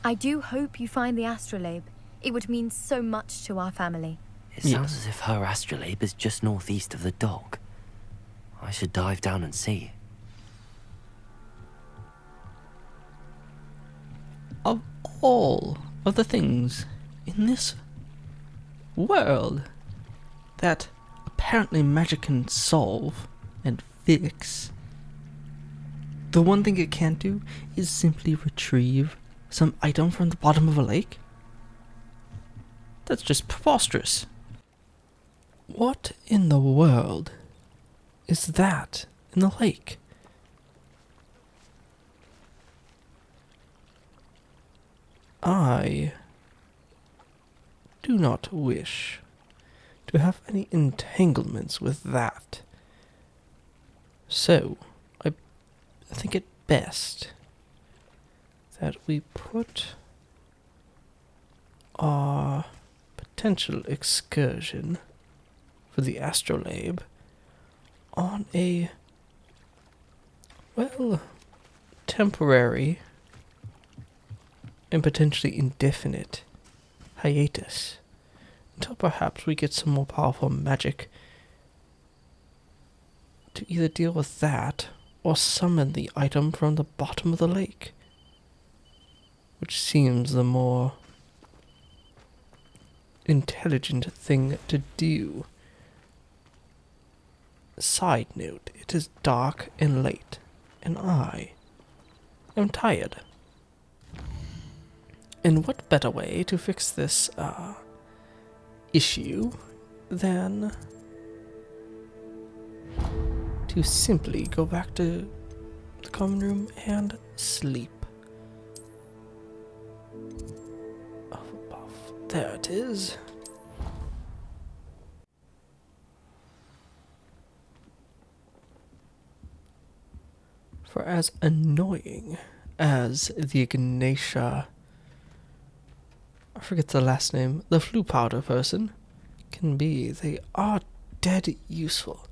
I do hope you find the astrolabe. It would mean so much to our family. It sounds as if her astrolabe is just northeast of the dock. I should dive down and see. Of all of the things in this world that apparently magic can solve and fix, the one thing it can't do is simply retrieve some item from the bottom of a lake? That's just preposterous. What in the world is that in the lake? I do not wish to have any entanglements with that. So, I think it best that we put our potential excursion for the astrolabe on a, well, temporary and potentially indefinite hiatus until perhaps we get some more powerful magic to either deal with that or summon the item from the bottom of the lake, which seems the more intelligent thing to do. Side note, it is dark and late, and I am tired. And what better way to fix this issue than to simply go back to the common room and sleep. Up above. There it is. For as annoying as the Ignatia, I forget the last name, the flu powder person, can be, they are dead useful.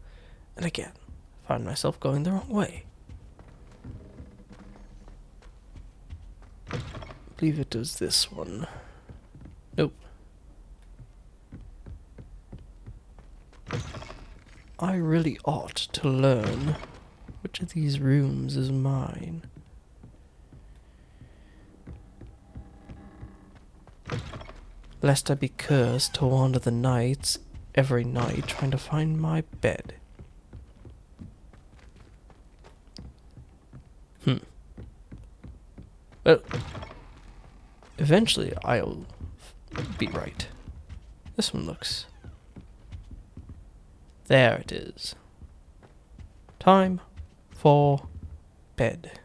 And again, find myself going the wrong way. I believe it was this one. Nope. I really ought to learn which of these rooms is mine. Lest I be cursed to wander the nights every night trying to find my bed. Well, eventually I'll be right. This one looks... There it is. Time for bed.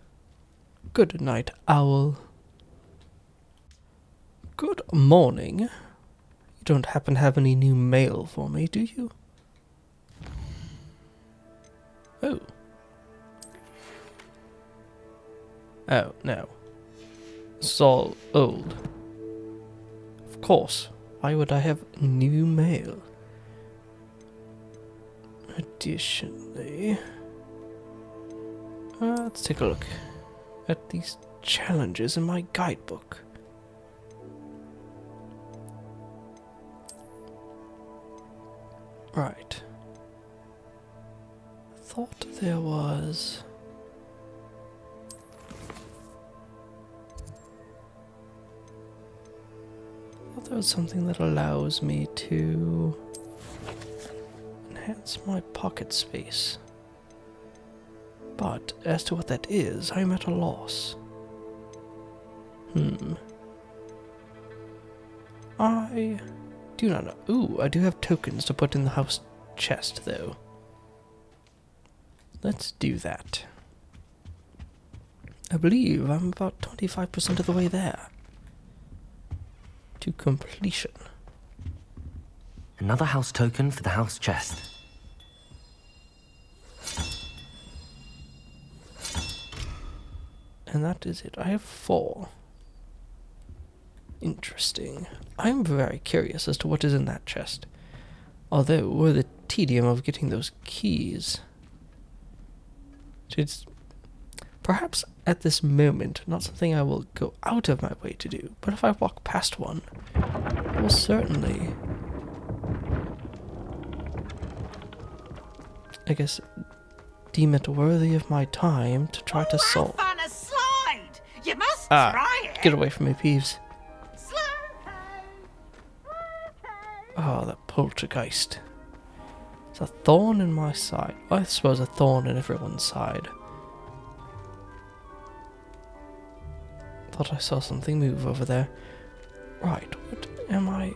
Good night, owl. Good morning. You don't happen to have any new mail for me, do you? Oh. Oh, no. It's all old. Of course. Why would I have new mail? Additionally... let's take a look at these challenges in my guidebook. Right. Thought there was... thought there was something that allows me to enhance my pocket space. But as to what that is, I am at a loss. I do not know. Ooh, I do have tokens to put in the house chest, though. Let's do that. I believe I'm about 25% of the way there. To completion. Another house token for the house chest. And that is it. I have 4. Interesting. I'm very curious as to what is in that chest. Although, the tedium of getting those keys... It's perhaps at this moment, not something I will go out of my way to do, but if I walk past one, I will certainly, I guess, deem it worthy of my time to try to solve. Have fun a slide! You must try it! Get away from me, Peeves. Slow. Oh, that poltergeist. It's a thorn in my side. I suppose a thorn in everyone's side. Thought I saw something move over there. Right, what am I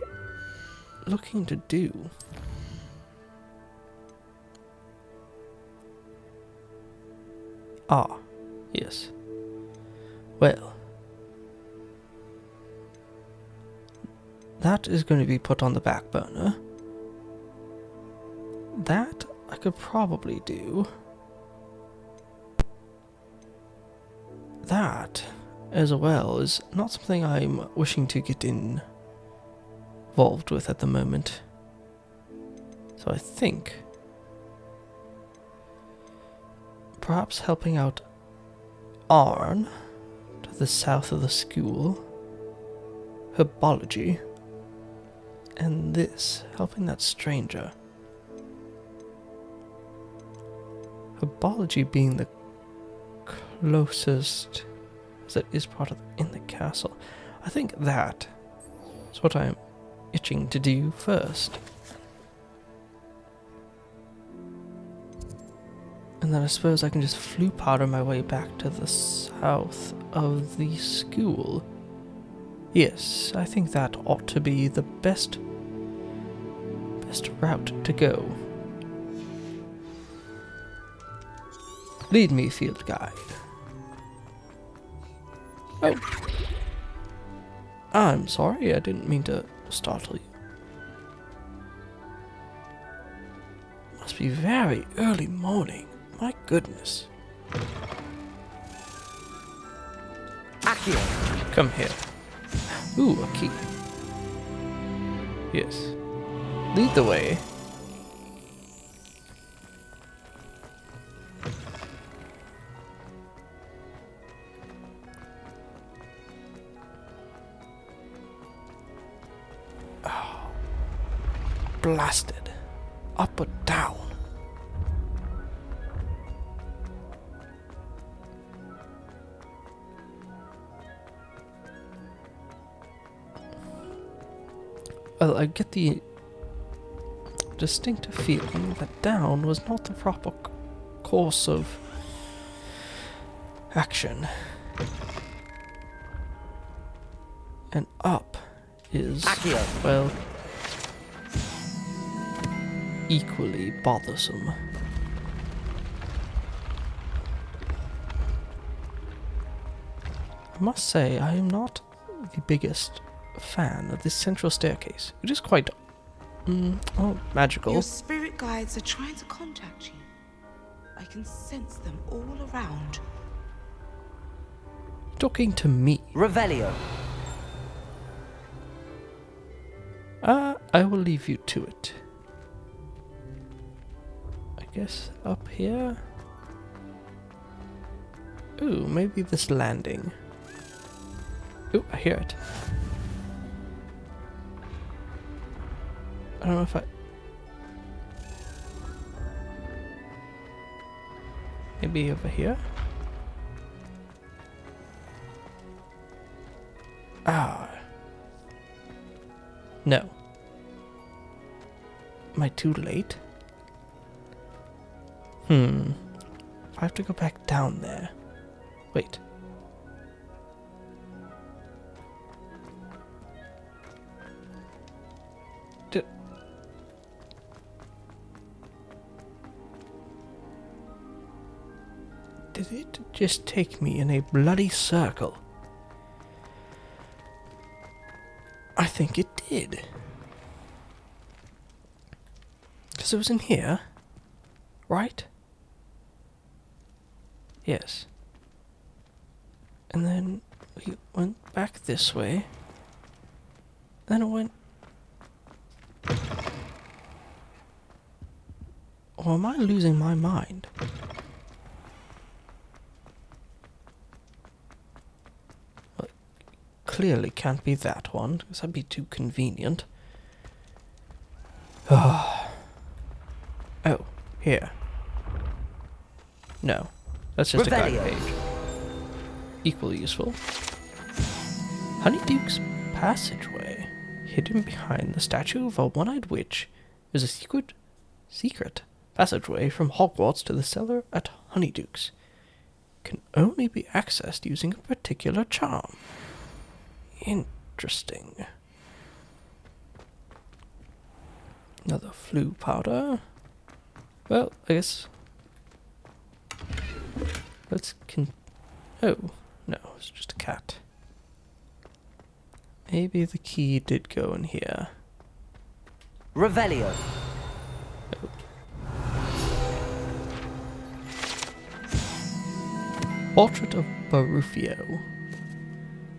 looking to do? Ah, yes. Well, that is going to be put on the back burner. That I could probably do. That, as well, is not something I'm wishing to get involved with at the moment. So I think perhaps helping out Arn to the south of the school, Herbology, and this, helping that stranger. Herbology being the closest, as it is part of in the castle. I think that is what I'm itching to do first. And then I suppose I can just floop powder my way back to the south of the school. Yes, I think that ought to be the best route to go. Lead me, field guide. Oh. I'm sorry, I didn't mean to startle you. Must be very early morning. My goodness. Accio. Come here. Ooh, a key. Yes. Lead the way. Oh. Blasted. Up or down? Well, I get the distinctive feeling that down was not the proper course of action. And up is, Accio. well, equally bothersome. I must say, I am not the biggest fan of this central staircase. It is quite, magical. Your spirit guides are trying to contact you. I can sense them all around. Talking to me. Revelio. I will leave you to it. I guess up here? Ooh, maybe this landing. Ooh, I hear it. I don't know if I... Maybe over here? Ah. No. Am I too late? I have to go back down there. Wait. Did it just take me in a bloody circle? I think it did. Because it was in here, right? Yes. And then we went back this way. Then it went... Or am I losing my mind? clearly can't be that one, because that'd be too convenient. Oh, here. No, that's just a guide page. Equally useful. Honeyduke's Passageway. Hidden behind the statue of a one-eyed witch is a secret passageway from Hogwarts to the cellar at Honeyduke's. Can only be accessed using a particular charm. Interesting. Another flu powder. Well, I guess... Oh, no, it's just a cat. Maybe the key did go in here. Revelio. Oh. Portrait of Barufio.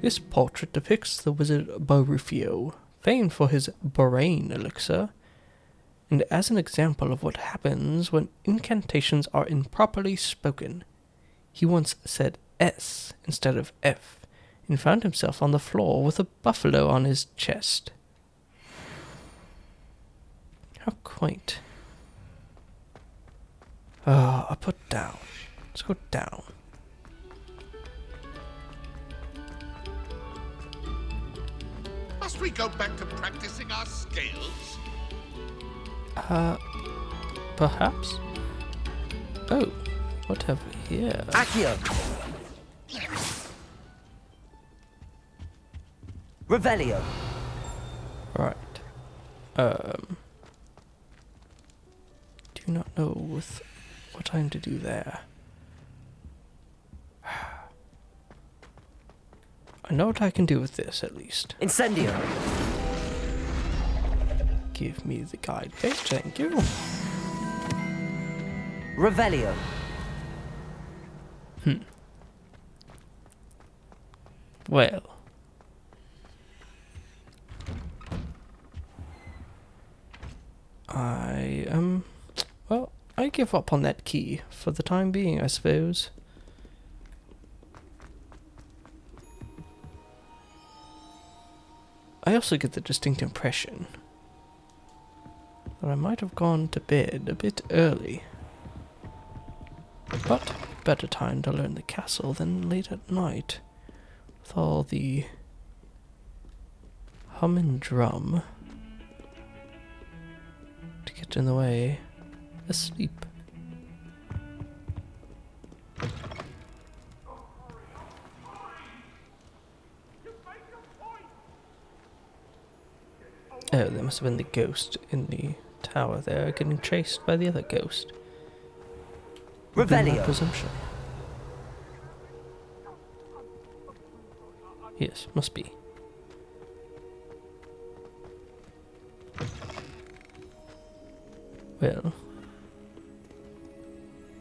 This portrait depicts the wizard Barufio, famed for his brain elixir, and as an example of what happens when incantations are improperly spoken. He once said S instead of F, and found himself on the floor with a buffalo on his chest. How quaint. I put down. Let's go down. Must we go back to practicing our scales? Perhaps? Oh, what have we here? Accio. Revelio. Right. Do not know with what I'm to do there. I know what I can do with this, at least. Incendio. Give me the guide page, thank you. Revelio. Well. Well, I give up on that key for the time being, I suppose. I also get the distinct impression that I might have gone to bed a bit early. But better time to learn the castle than late at night, with all the hum and drum to get in the way asleep. Oh, there must have been the ghost in the tower there, getting chased by the other ghost. Would be my Revelio. presumption. Yes, must be. Well,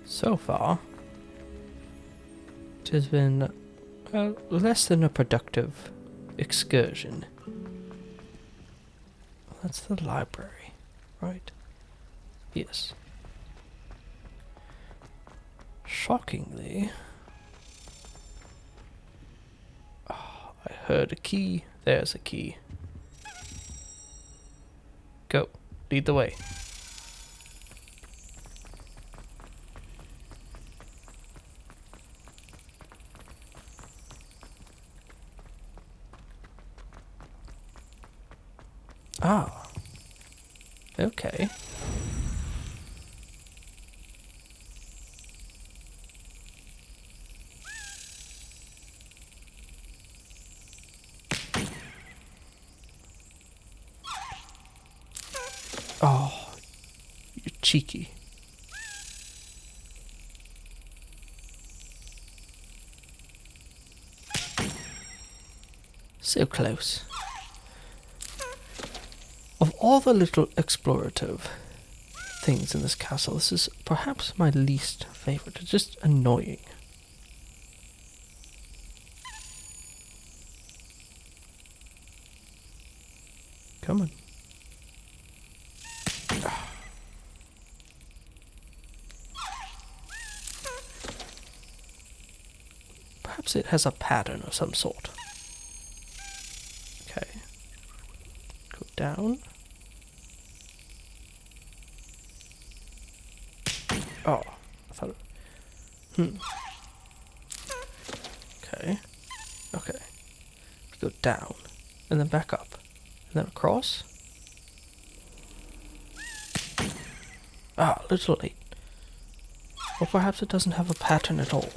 so far, it has been less than a productive excursion. That's the library, right? Yes. Shockingly, I heard a key. There's a key. Go. Lead the way. Ah. Okay. Oh, you're cheeky. So close. Of all the little explorative things in this castle, this is perhaps my least favorite. It's just annoying. Come on. Perhaps it has a pattern of some sort. down. Oh, I thought it... Okay. Okay. Let's go down. And then back up. And then across. Ah, a little late. Or perhaps it doesn't have a pattern at all.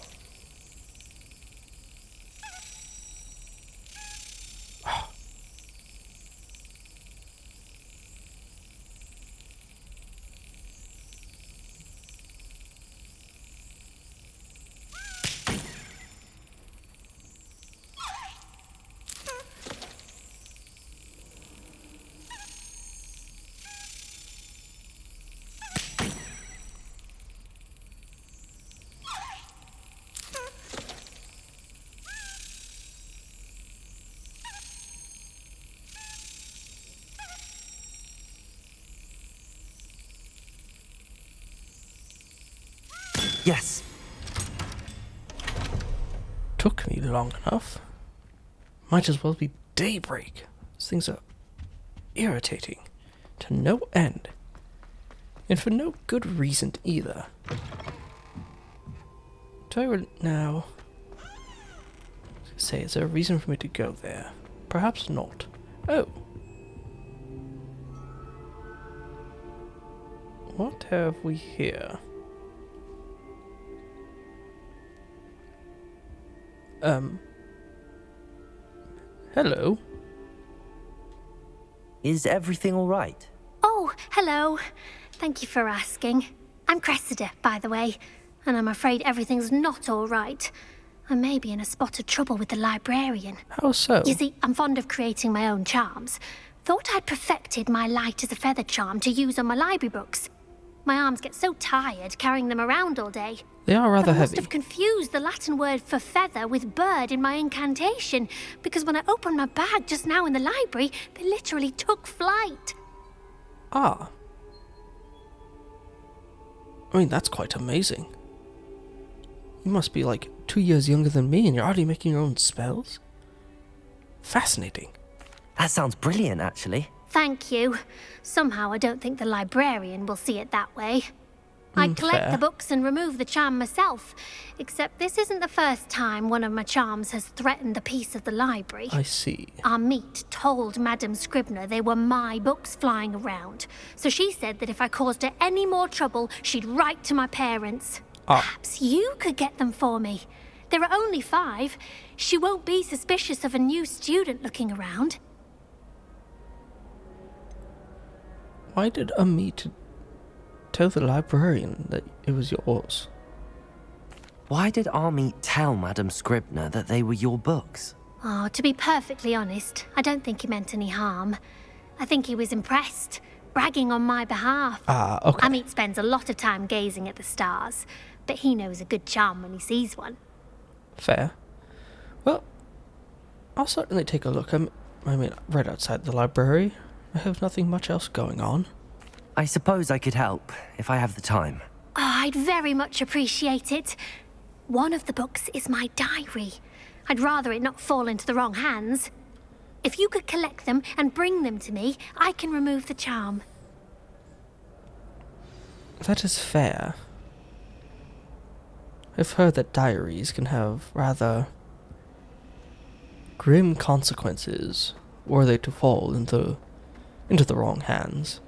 Yes. Took me long enough. Might as well be daybreak. These things are irritating to no end. And for no good reason either. Do I really... Now... Say, is there a reason for me to go there? Perhaps not. Oh. What have we here? Hello. Is everything all right? Oh, hello. Thank you for asking. I'm Cressida, by the way, and I'm afraid everything's not all right. I may be in a spot of trouble with the librarian. How so? You see, I'm fond of creating my own charms. Thought I'd perfected my light as a feather charm to use on my library books. My arms get so tired carrying them around all day. They are rather But I must heavy. have confused the Latin word for feather with bird in my incantation, because when I opened my bag just now in the library, they literally took flight. Ah. I mean, that's quite amazing. You must be like 2 years younger than me and you're already making your own spells? Fascinating. That sounds brilliant, actually. Thank you. Somehow I don't think the librarian will see it that way. I collect fair. the books and remove the charm myself, except this isn't the first time one of my charms has threatened the peace of the library. I see. Our meet told Madame Scribner they were my books flying around, so she said that if I caused her any more trouble, she'd write to my parents. Ah. Perhaps you could get them for me. There are only 5. She won't be suspicious of a new student looking around. Why did Amit tell the librarian that it was yours? Why did Army tell Madame Scribner that they were your books? Oh, to be perfectly honest, I don't think he meant any harm. I think he was impressed, bragging on my behalf. Ah, okay. Amit spends a lot of time gazing at the stars, but he knows a good charm when he sees one. Fair. Well, I'll certainly take a look. I mean, right outside the library. I have nothing much else going on. I suppose I could help, if I have the time. Oh, I'd very much appreciate it. One of the books is my diary. I'd rather it not fall into the wrong hands. If you could collect them and bring them to me, I can remove the charm. That is fair. I've heard that diaries can have rather grim consequences were they to fall into the wrong hands.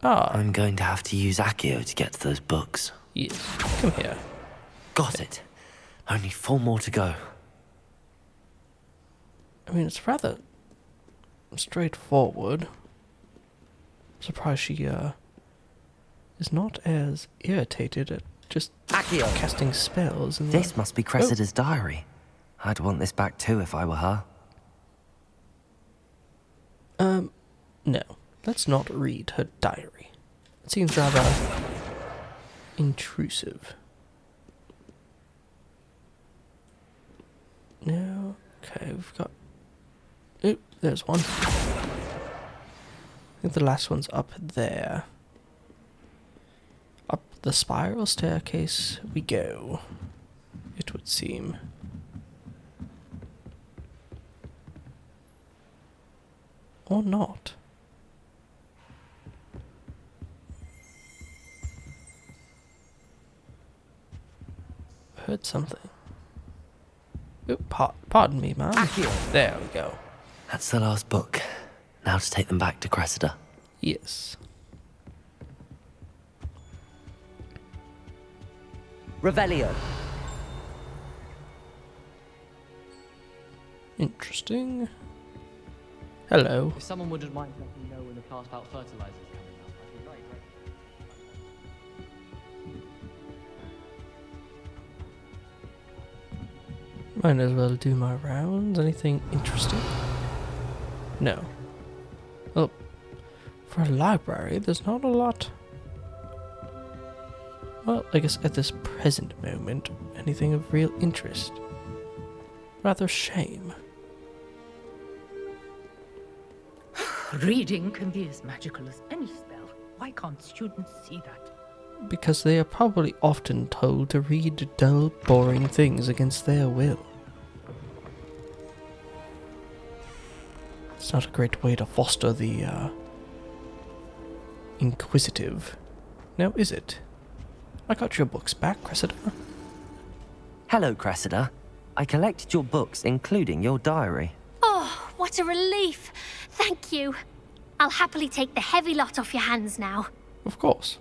Ah, I'm going to have to use Accio to get to those books. yes. Come here. Got it. Only 4 more to go. I mean, it's rather straightforward. I'm surprised she is not as irritated at just Accio! casting spells. And This must be Cressida's diary. I'd want this back too if I were her. No. Let's not read her diary. It seems rather intrusive. No. Okay, we've got... Oop, there's one. I think the last one's up there. Up the spiral staircase we go, it would seem. or not. Heard something. Oop, pardon me, ma'am. There we go. That's the last book. Now to take them back to Cressida. Yes. Revelio. Interesting. Hello. If someone wouldn't mind letting me know when the class about fertilizers is coming up, I'd be very grateful. Might as well do my rounds. Anything interesting? No. Well, for a library, there's not a lot. Well, I guess at this present moment, anything of real interest. Rather shame. Reading can be as magical as any spell. Why can't students see that? Because they are probably often told to read dull, boring things against their will. It's not a great way to foster the, inquisitive. Now, is it? I got your books back, Cressida. Hello, Cressida. I collected your books, including your diary. Oh, what a relief. Thank you. I'll happily take the heavy lot off your hands now. Of course.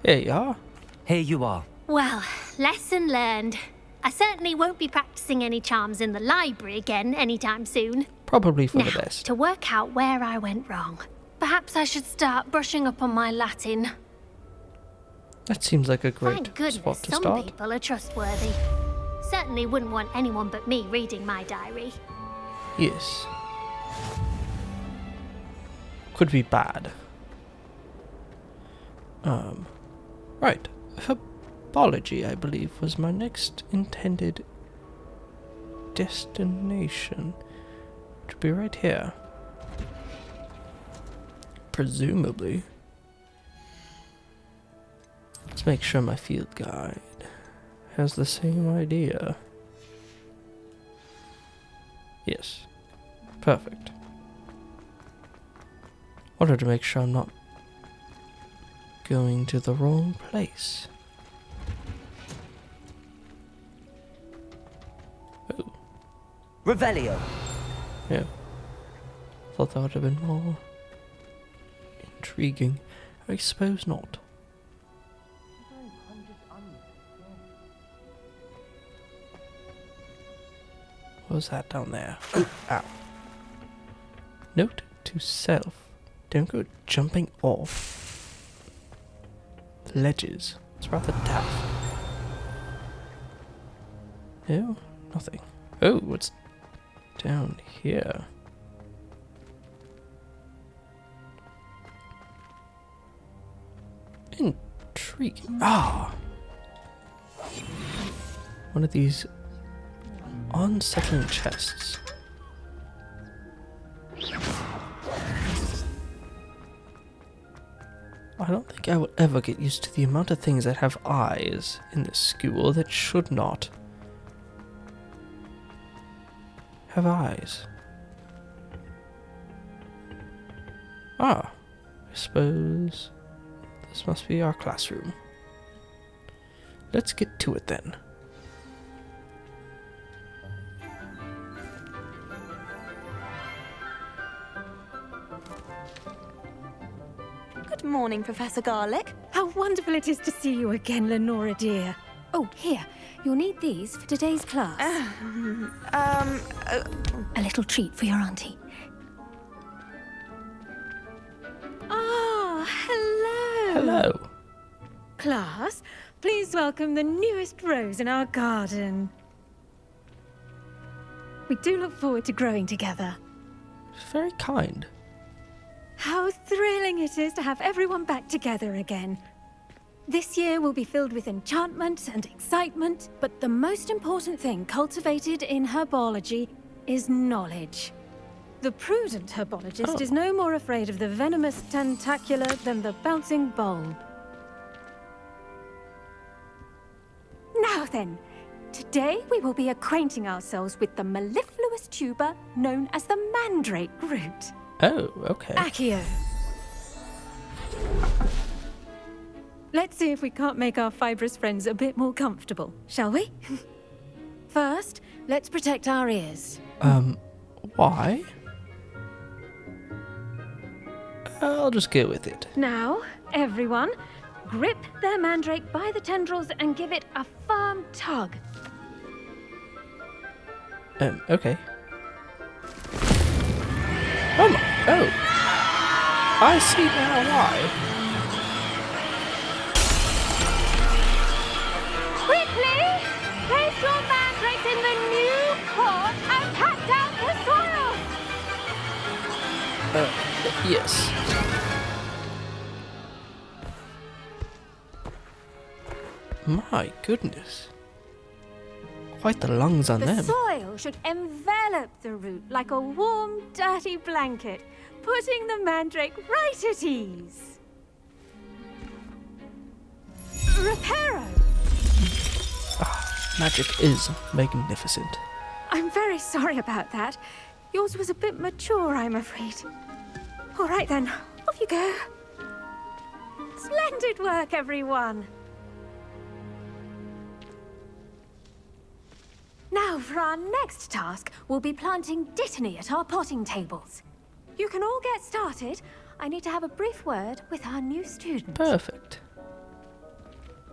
Here you are. Here you are. Well, lesson learned. I certainly won't be practicing any charms in the library again anytime soon. Probably for Now, the best. to work out where I went wrong. Perhaps I should start brushing up on my Latin. That seems like a great Thank goodness spot to some start. people are trustworthy. Certainly wouldn't want anyone but me reading my diary. Yes. Could be bad. Right. Herbology, I believe, was my next intended destination. Which would be right here. Presumably. Let's make sure my field guide has the same idea. Yes. Perfect. Wanted to make sure I'm not going to the wrong place. Oh. Revelio. Yeah. Thought that would have been more intriguing. I suppose not. What was that down there? Ow. Note to self. Don't go jumping off ledges. It's rather daft. No, nothing. Oh, what's down here? Intriguing. Ah! One of these unsettling chests. I don't think I will ever get used to the amount of things that have eyes in this school that should not have eyes. Ah, I suppose this must be our classroom. Let's get to it then. Good morning, Professor Garlick. How wonderful it is to see you again, Lenora dear. Oh, here. You'll need these for today's class. A little treat for your auntie. Ah, hello. Hello. Class, please welcome the newest rose in our garden. We do look forward to growing together. It's very kind. How thrilling it is to have everyone back together again. This year will be filled with enchantment and excitement, but the most important thing cultivated in herbology is knowledge. The prudent herbologist is no more afraid of the venomous tentacula than the bouncing bulb. Now then, Today we will be acquainting ourselves with the mellifluous tuber known as the mandrake root. Oh, okay. Accio. Let's see if we can't make our fibrous friends a bit more comfortable, shall we? First, let's protect our ears. Why? I'll just go with it. Now, everyone, grip their mandrake by the tendrils and give it a firm tug. Okay. Oh my, oh. I see now why. Quickly, place your mandrake in the new pot and cut down the soil. Yes. My goodness. Quite the lungs on The them. soil should envelop the root like a warm, dirty blanket, putting the mandrake right at ease. Reparo! Magic is magnificent. I'm very sorry about that. Yours was a bit mature, I'm afraid. All right then, off you go. Splendid work, everyone. Now, for our next task, we'll be planting dittany at our potting tables. You can all get started. I need to have a brief word with our new student. Perfect.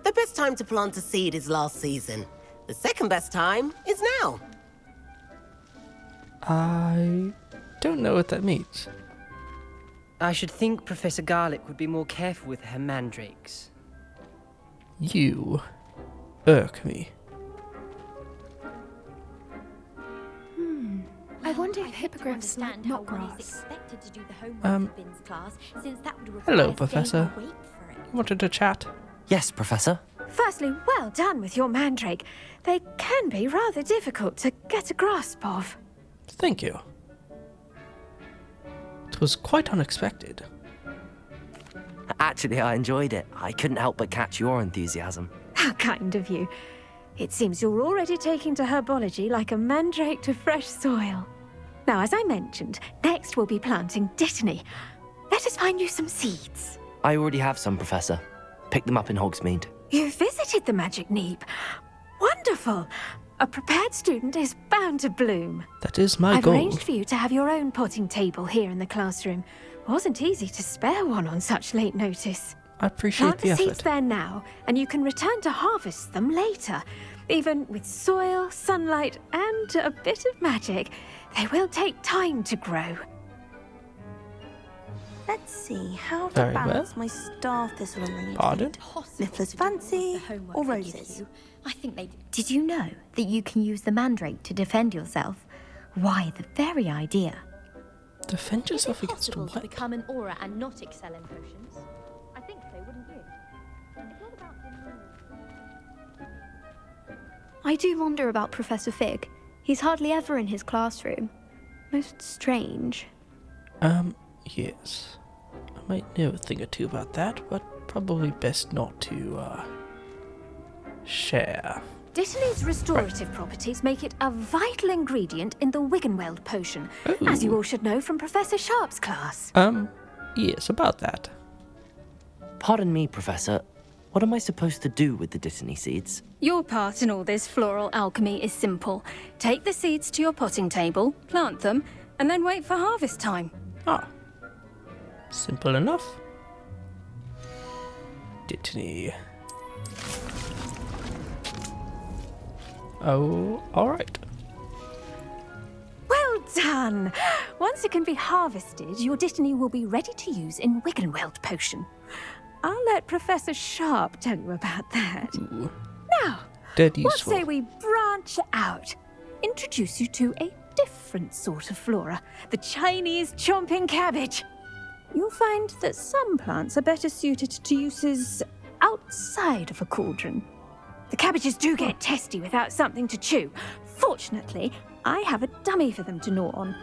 The best time to plant a seed is last season. The second best time is now. I don't know what that means. I should think Professor Garlick would be more careful with her mandrakes. You irk me. I wonder if hippogriffs like not grass. Hello, Professor. Wanted to chat? Yes, Professor. Firstly, well done with your mandrake. They can be rather difficult to get a grasp of. Thank you. It was quite unexpected. Actually, I enjoyed it. I couldn't help but catch your enthusiasm. How kind of you. It seems you're already taking to herbology like a mandrake to fresh soil. Now, as I mentioned, next we'll be planting dittany. Let us find you some seeds. I already have some, Professor. Picked them up in Hogsmeade. You visited the Magic Neep. Wonderful. A prepared student is bound to bloom. That is my I've goal. arranged for you to have your own potting table here in the classroom. Wasn't easy to spare one on such late notice. I appreciate Plant the the seeds effort. there now, and you can return to harvest them later. Even with soil, sunlight, and a bit of magic, they will take time to grow. Let's see how to Very balance my star thistle arrangement. Pardon? Niffler's fancy or roses? I think they did. You know that you can use the mandrake to defend yourself? Why, the very idea. Defend yourself against to what? become an aura and not excel in potions? I think so, wouldn't you? It's all about I do wonder about Professor Fig. He's hardly ever in his classroom. Most strange. Yes. I might know a thing or two about that, but probably best not to, share. Dittany's restorative properties make it a vital ingredient in the Wiggenweld potion, as you all should know from Professor Sharp's class. Yes, about that. Pardon me, Professor. What am I supposed to do with the dittany seeds? Your part in all this floral alchemy is simple. Take the seeds to your potting table, plant them, and then wait for harvest time. Ah. Simple enough. Dittany. Oh, alright. Well done! Once it can be harvested, your dittany will be ready to use in Wiggenweld potion. I'll let Professor Sharp tell you about that. Ooh. Now, Dead what useful. say we branch out? Introduce you to a different sort of flora, the Chinese chomping cabbage. You'll find that some plants are better suited to uses outside of a cauldron. The cabbages do get testy without something to chew. Fortunately, I have a dummy for them to gnaw on.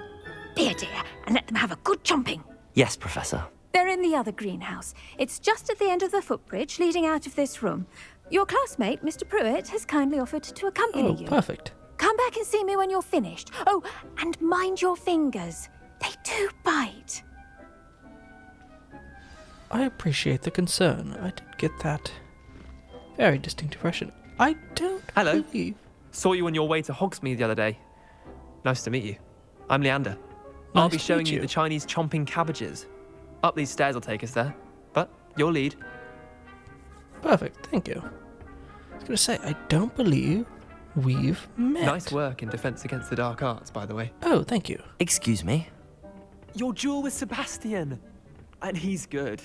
Be a dear and let them have a good chomping. Yes, Professor. They're in the other greenhouse. It's just at the end of the footbridge leading out of this room. Your classmate, Mr. Pruitt, has kindly offered to accompany you. Perfect. Come back and see me when you're finished. Oh, and mind your fingers. They do bite. I appreciate the concern. I did get that very distinct impression. I don't Hello. believe... Saw you on your way to Hogsmeade the other day. Nice to meet you. I'm Leander. I'll Nice be to showing meet you you. the Chinese chomping cabbages. Up these stairs will take us there. But your lead. Perfect, thank you. I was going to say, I don't believe we've met. Nice work in Defense Against the Dark Arts, by the way. Oh, thank you. Excuse me? Your duel with Sebastian. And he's good.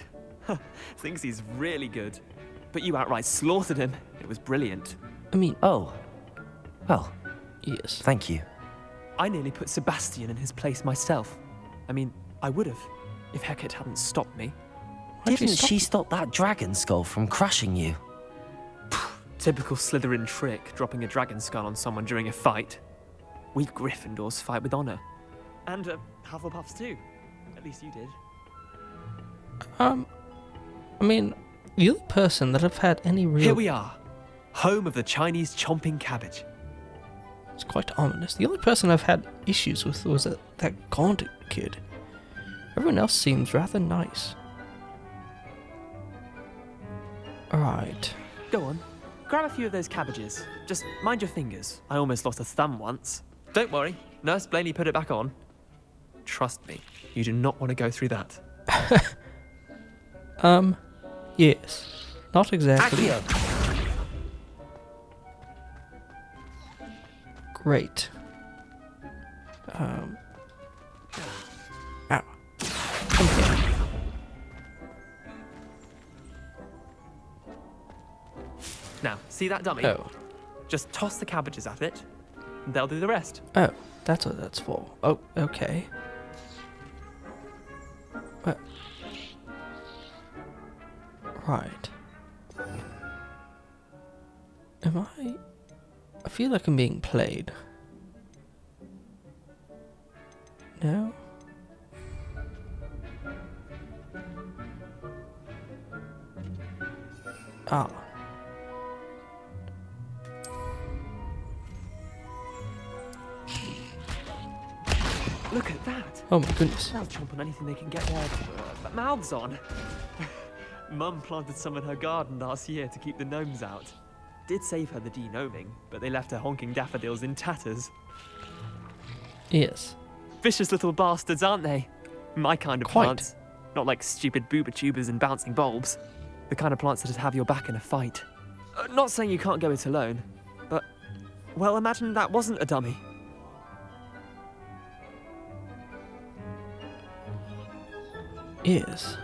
Thinks he's really good. But you outright slaughtered him. It was brilliant. I mean... Oh. Well, yes. thank you. I nearly put Sebastian in his place myself. I mean, I would have, if Hecate hadn't stopped me. Didn't she stop that dragon skull from crushing you? Typical Slytherin trick, dropping a dragon skull on someone during a fight. We Gryffindors fight with honor. And Hufflepuffs too. At least you did. I mean, the only person that I've had any real... Here we are. Home of the Chinese chomping cabbage. It's quite ominous. The only person I've had issues with was that Gauntlet kid. Everyone else seems rather nice. Alright. Go on. Grab a few of those cabbages. Just mind your fingers. I almost lost a thumb once. Don't worry. Nurse Blaney put it back on. Trust me. You do not want to go through that. Yes. Not exactly. Accio. Great. Ow. Come here. Now, see that dummy? Oh. Just toss the cabbages at it, and they'll do the rest. Oh, that's what that's for. Oh, okay. Right. Am I feel like I'm being played. No? Ah. Look at that. Oh my goodness. They'll chomp on anything they can get their mouths on. Mum planted some in her garden last year to keep the gnomes out. Did save her the de-gnoming, but they left her honking daffodils in tatters. Yes. Vicious little bastards, aren't they? My kind of Quite. plants. Not like stupid booba tubers and bouncing bulbs. The kind of plants that'd have your back in a fight. Not saying you can't go it alone, but, well, imagine that wasn't a dummy. Yes.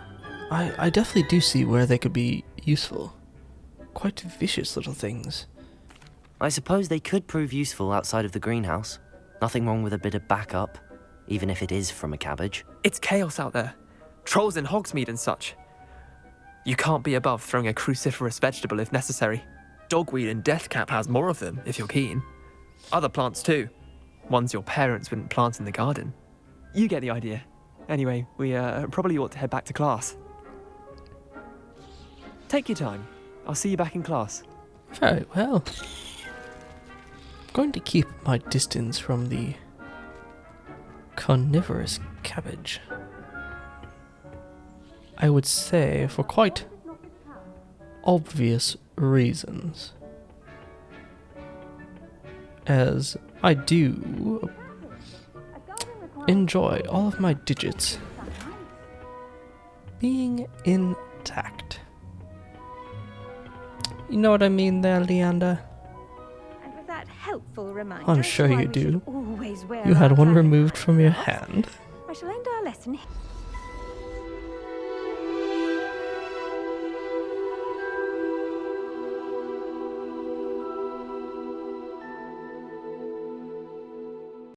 I definitely do see where they could be useful. Quite vicious little things. I suppose they could prove useful outside of the greenhouse. Nothing wrong with a bit of backup, even if it is from a cabbage. It's chaos out there. Trolls in Hogsmeade and such. You can't be above throwing a cruciferous vegetable if necessary. Dogweed and deathcap has more of them, if you're keen. Other plants too. Ones your parents wouldn't plant in the garden. You get the idea. Anyway, we probably ought to head back to class. Take your time. I'll see you back in class. Very well. I'm going to keep my distance from the carnivorous cabbage. I would say for quite obvious reasons. As I do enjoy all of my digits being intact. You know what I mean there, Leander? And with that helpful reminder, I'm sure why you we do. should always wear You our had one jackets removed from your class, hand. I shall end our lesson here.